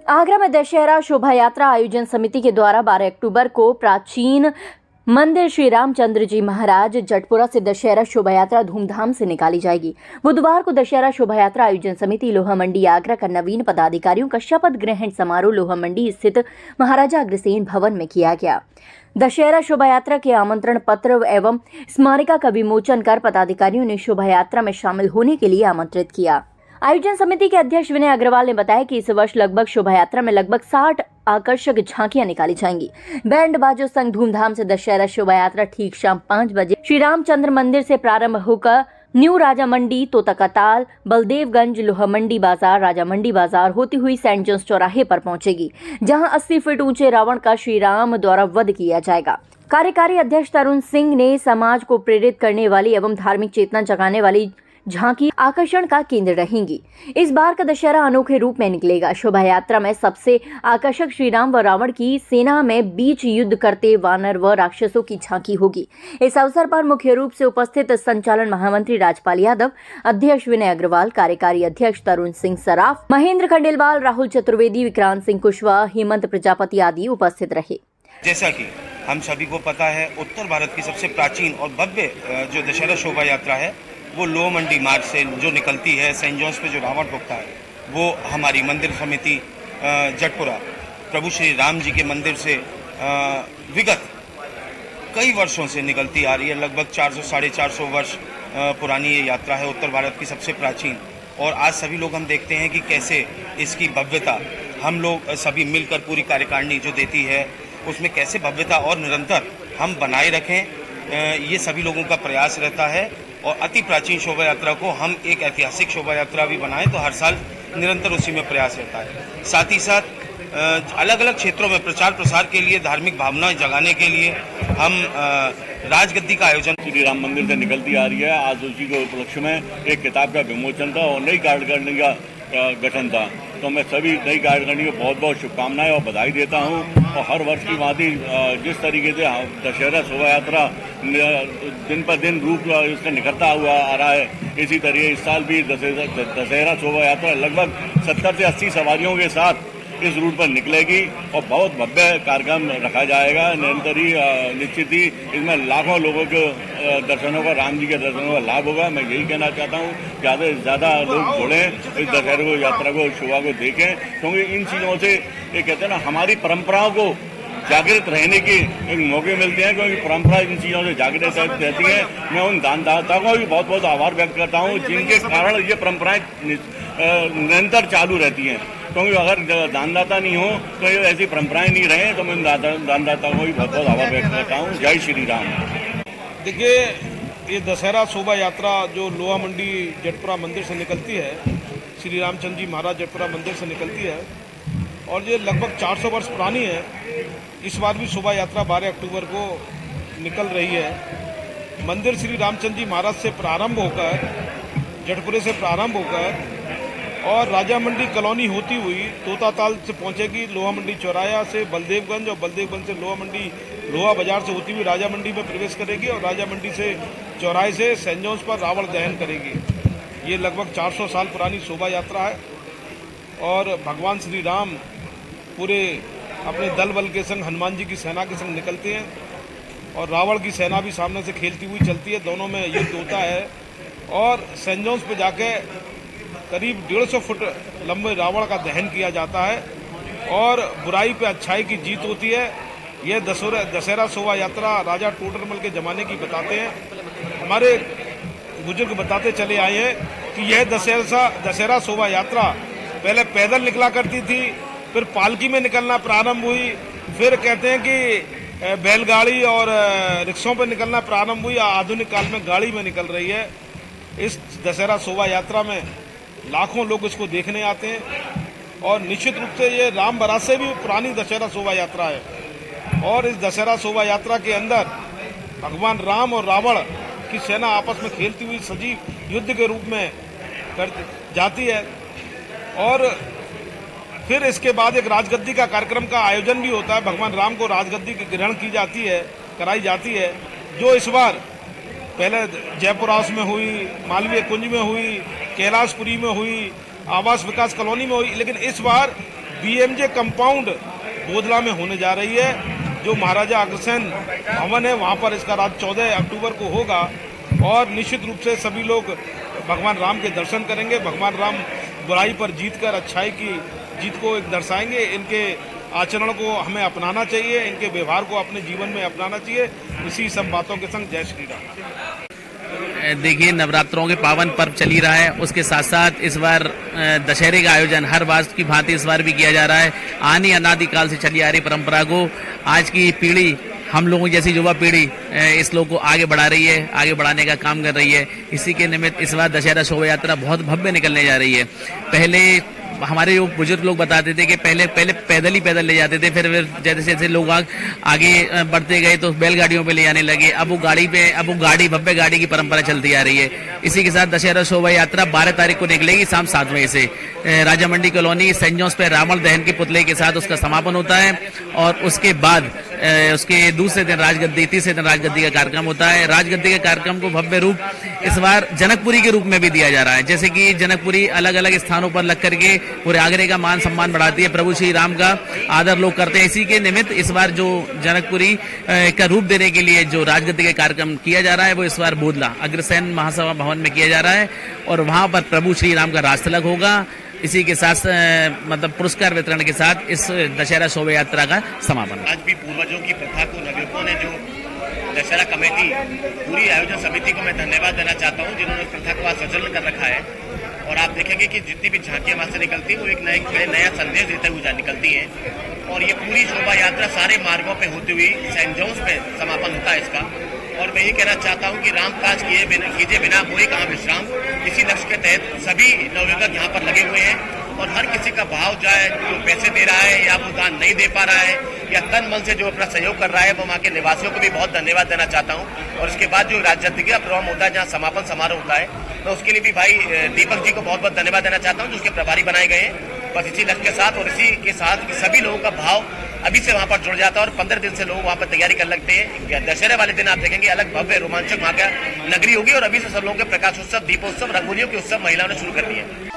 आगरा में दशहरा शोभा यात्रा आयोजन समिति के द्वारा 12 अक्टूबर को प्राचीन मंदिर श्री रामचंद्र जी महाराज जटपुरा से दशहरा शोभा यात्रा धूमधाम से निकाली जाएगी। बुधवार को दशहरा शोभा यात्रा आयोजन समिति लोहा मंडी आगरा का नवीन पदाधिकारियों का शपथ ग्रहण समारोह लोहा मंडी स्थित महाराजा अग्रसेन भवन में किया गया। दशहरा शोभा यात्रा के आमंत्रण पत्र एवं स्मारिका का विमोचन कर पदाधिकारियों ने शोभा यात्रा में शामिल होने के लिए आमंत्रित किया। आयोजन समिति के अध्यक्ष विनय अग्रवाल ने बताया कि इस वर्ष लगभग शोभा यात्रा में लगभग 60 आकर्षक झांकियां निकाली जाएंगी। बैंड बाजों संग धूमधाम से दशहरा शोभा यात्रा ठीक शाम 5 बजे श्री रामचंद्र मंदिर से प्रारंभ होकर न्यू राजा मंडी, तोता का ताल, बलदेवगंज, लोहा मंडी बाजार, राजा मंडी बाजार होती हुई सेंट जोन्स चौराहे पर पहुंचेगी, जहां 80 फीट ऊंचे रावण का श्री राम द्वारा वध किया जाएगा। कार्यकारी अध्यक्ष तरुण सिंह ने समाज को प्रेरित करने वाली एवं धार्मिक चेतना जगाने वाली झांकी आकर्षण का केंद्र रहेंगी। इस बार का दशहरा अनोखे रूप में निकलेगा। शोभा यात्रा में सबसे आकर्षक श्री राम व रावण की सेना में बीच युद्ध करते वानर व राक्षसों की झांकी होगी। इस अवसर पर मुख्य रूप से उपस्थित संचालन महामंत्री राजपाल यादव, अध्यक्ष विनय अग्रवाल, कार्यकारी अध्यक्ष तरुण सिंह सराफ, महेंद्र खंडेलवाल, राहुल चतुर्वेदी, विक्रांत सिंह कुशवाहा, हेमंत प्रजापति आदि उपस्थित रहे। जैसा कि हम सभी को पता है, उत्तर भारत की सबसे प्राचीन और भव्य जो दशहरा शोभा यात्रा है वो लोहा मंडी मार्ग से जो निकलती है, सेंट जोन्स पे जो रावण ठोकता है वो हमारी मंदिर समिति जटपुरा प्रभु श्री राम जी के मंदिर से विगत कई वर्षों से निकलती आ रही है। लगभग 400-450 वर्ष पुरानी ये यात्रा है, उत्तर भारत की सबसे प्राचीन। और आज सभी लोग हम देखते हैं कि कैसे इसकी भव्यता हम लोग सभी मिलकर पूरी कार्यकारिणी जो देती है उसमें कैसे भव्यता और निरंतर हम बनाए रखें, ये सभी लोगों का प्रयास रहता है। और अति प्राचीन शोभा यात्रा को हम एक ऐतिहासिक शोभा यात्रा भी बनाएं तो हर साल निरंतर उसी में प्रयास रहता है। साथ ही साथ अलग अलग क्षेत्रों में प्रचार प्रसार के लिए, धार्मिक भावनाएं जगाने के लिए हम राजगद्दी का आयोजन श्री राम मंदिर से निकलती आ रही है। आज उसी के उपलक्ष्य में एक किताब का विमोचन था और नई कार्यकारिणी का गठन था। तो मैं सभी नई कार्यकारिणी को बहुत बहुत शुभकामनाएं और बधाई देता हूं। और हर वर्ष की भांति जिस तरीके से दशहरा शोभा यात्रा दिन पर दिन रूप इसका निखरता हुआ आ रहा है, इसी तरह इस साल भी दशहरा शोभा यात्रा लगभग 70 से 80 सवारियों के साथ इस रूट पर निकलेगी और बहुत भव्य कार्यक्रम रखा जाएगा। निरंतर ही निश्चित ही इसमें लाखों लोगों के दर्शनों का, राम जी के दर्शनों का लाभ होगा। मैं यही कहना चाहता हूँ, ज़्यादा से ज़्यादा लोग जुड़ें, इस दशहरे को, यात्रा को, शोभा को देखें, क्योंकि इन चीज़ों से ये कहते हैं ना, हमारी परंपराओं को जागृत रहने के एक मौके मिलते हैं, क्योंकि परंपरा इन चीज़ों से जागृत रहती है। मैं उन दानदाताओं का भी बहुत बहुत आभार व्यक्त करता हूँ जिनके कारण ये परंपराएं निरंतर चालू रहती हैं, क्योंकि अगर दानदाता नहीं हो तो ये ऐसी परंपराएं नहीं रहे। तो मैं दानदाताओं को भी बहुत बहुत आभार व्यक्त करता हूँ। जय श्री राम। देखिए, ये दशहरा शोभा यात्रा जो लोहा मंडी जटपुरा मंदिर से निकलती है, श्री रामचंद्र जी महाराज जटपुरा मंदिर से निकलती है और ये लगभग 400 वर्ष पुरानी है। इस बार भी शोभा यात्रा 12 अक्टूबर को निकल रही है। मंदिर श्री रामचंद्र जी महाराज से प्रारंभ होकर, जटपुरे से प्रारंभ होकर और राजा मंडी कॉलोनी होती हुई तोता ताल से पहुंचेगी, लोहा मंडी चौराया से बलदेवगंज और बलदेवगंज से लोहा मंडी, लोहा बाजार से होती हुई राजा मंडी में प्रवेश करेगी और राजा मंडी से चौराहे से सेंट जोन्स पर रावण दहन करेगी। ये लगभग 400 साल पुरानी शोभा यात्रा है और भगवान श्री राम पूरे अपने दल बल के संग, हनुमान जी की सेना के संग निकलते हैं और रावण की सेना भी सामने से खेलती हुई चलती है। दोनों में युद्ध होता है और सेंट जोन्स पे जाके करीब 150 फुट लंबे रावण का दहन किया जाता है और बुराई पे अच्छाई की जीत होती है। यह दशहरा शोभा यात्रा राजा टोडरमल के ज़माने की बताते हैं। हमारे बुजुर्ग बताते चले आए हैं कि यह दशहरा शोभा यात्रा पहले पैदल निकला करती थी, फिर पालकी में निकलना प्रारंभ हुई, फिर कहते हैं कि बैलगाड़ी और रिक्शों पर निकलना प्रारंभ हुई, आधुनिक काल में गाड़ी में निकल रही है। इस दशहरा शोभा यात्रा में लाखों लोग इसको देखने आते हैं और निश्चित रूप से ये राम बारात से भी पुरानी दशहरा शोभा यात्रा है। और इस दशहरा शोभा यात्रा के अंदर भगवान राम और रावण की सेना आपस में खेलती हुई सजीव युद्ध के रूप में कर जाती है और फिर इसके बाद एक राजगद्दी का कार्यक्रम का आयोजन भी होता है। भगवान राम को राजगद्दी की ग्रहण की जाती है, कराई जाती है, जो इस बार पहले जयपुर हाउस में हुई, मालवीय कुंज में हुई, कैलाशपुरी में हुई, आवास विकास कॉलोनी में हुई, लेकिन इस बार बीएमजे कंपाउंड बोधला में होने जा रही है। जो महाराजा अग्रसेन भवन है वहाँ पर इसका रात 14 अक्टूबर को होगा और निश्चित रूप से सभी लोग भगवान राम के दर्शन करेंगे। भगवान राम बुराई पर जीत कर अच्छाई की जीत को एक दर्शाएंगे। इनके आचरण को हमें अपनाना चाहिए, इनके व्यवहार को अपने जीवन में अपनाना चाहिए। इसी सब बातों के संग जय श्री राम। देखिए, नवरात्रों के पावन पर्व चल ही रहा है, उसके साथ साथ इस बार दशहरे का आयोजन हर बार की भांति इस बार भी किया जा रहा है। आनी अनादिकाल से चली आ रही परंपरा को आज की पीढ़ी, हम लोगों जैसी युवा पीढ़ी इस लोग को आगे बढ़ा रही है, आगे बढ़ाने का काम कर रही है। इसी के निमित्त इस बार दशहरा शोभा यात्रा बहुत भव्य निकलने जा रही है। पहले हमारे जो बुजुर्ग लोग बताते थे कि पहले पैदल ही पैदल ले जाते थे, फिर जैसे जैसे लोग आगे बढ़ते गए तो बैलगाड़ियों पे ले जाने लगे। अब वो गाड़ी भव्य गाड़ी की परंपरा चलती आ रही है। इसी के साथ दशहरा शोभा यात्रा 12 तारीख को निकलेगी शाम 7 बजे से राजा मंडी कॉलोनी सेंट जॉन्स पे रावण दहन के पुतले के साथ उसका समापन होता है और उसके बाद उसके दूसरे दिन राजगद्दी, तीसरे दिन राजगद्दी का कार्यक्रम होता है। राजगद्दी के कार्यक्रम को भव्य रूप इस बार जनकपुरी के रूप में भी दिया जा रहा है। जैसे कि जनकपुरी अलग अलग स्थानों पर लग करके पूरे आगरे का मान सम्मान बढ़ाती है, प्रभु श्री राम का आदर लोग करते हैं। इसी के निमित्त इस बार जो जनकपुरी का रूप देने के लिए जो राजगद्दी का कार्यक्रम किया जा रहा है वो इस बार बोधला अग्रसेन महासभा भवन में किया जा रहा है और वहां पर प्रभु श्री राम का राजतिलक होगा। इसी के साथ मतलब पुरस्कार वितरण के साथ इस दशहरा शोभा यात्रा का समापन। आज भी पूर्वजों की प्रथा को नवयुवकों ने जो दशहरा कमेटी पूरी आयोजन समिति को मैं धन्यवाद देना चाहता हूं जिन्होंने इस प्रथा को आज सजल कर रखा है। और आप देखेंगे कि जितनी भी झांकियां वहां से निकलती है वो एक नया संदेश देते हुए निकलती है और ये पूरी शोभा यात्रा सारे मार्गों पे होती हुई सेंट जॉन्स पे समापन होता है इसका। और मैं ये कहना चाहता हूँ कि राम काज कीजिए बिना मोहि कहाँ विश्राम। इसी लक्ष्य के तहत सभी नवयुवक यहाँ पर लगे हुए हैं और हर किसी का भाव जाए जो पैसे दे रहा है या वो दान नहीं दे पा रहा है या तन मन से जो अपना सहयोग कर रहा है वो वहाँ के निवासियों को भी बहुत धन्यवाद देना चाहता हूँ। और इसके बाद जो राजगद्दी का प्रोग्राम होता है जहाँ समापन समारोह होता है मैं उसके लिए भी भाई दीपक जी को बहुत बहुत धन्यवाद देना चाहता हूँ जो उसके प्रभारी बनाए गए हैं। बस इसी लक्ष्य के साथ और इसी के साथ सभी लोगों का भाव अभी से वहाँ पर जुड़ जाता है और 15 दिन से लोग वहाँ पर तैयारी कर लगते हैं। दशहरे वाले दिन आप देखेंगे अलग भव्य रोमांचक वहाँ का नगरी होगी और अभी से सब लोगों के प्रकाशोत्सव, दीपोत्सव, रंगोलियों के उत्सव महिलाओं ने शुरू कर दिए।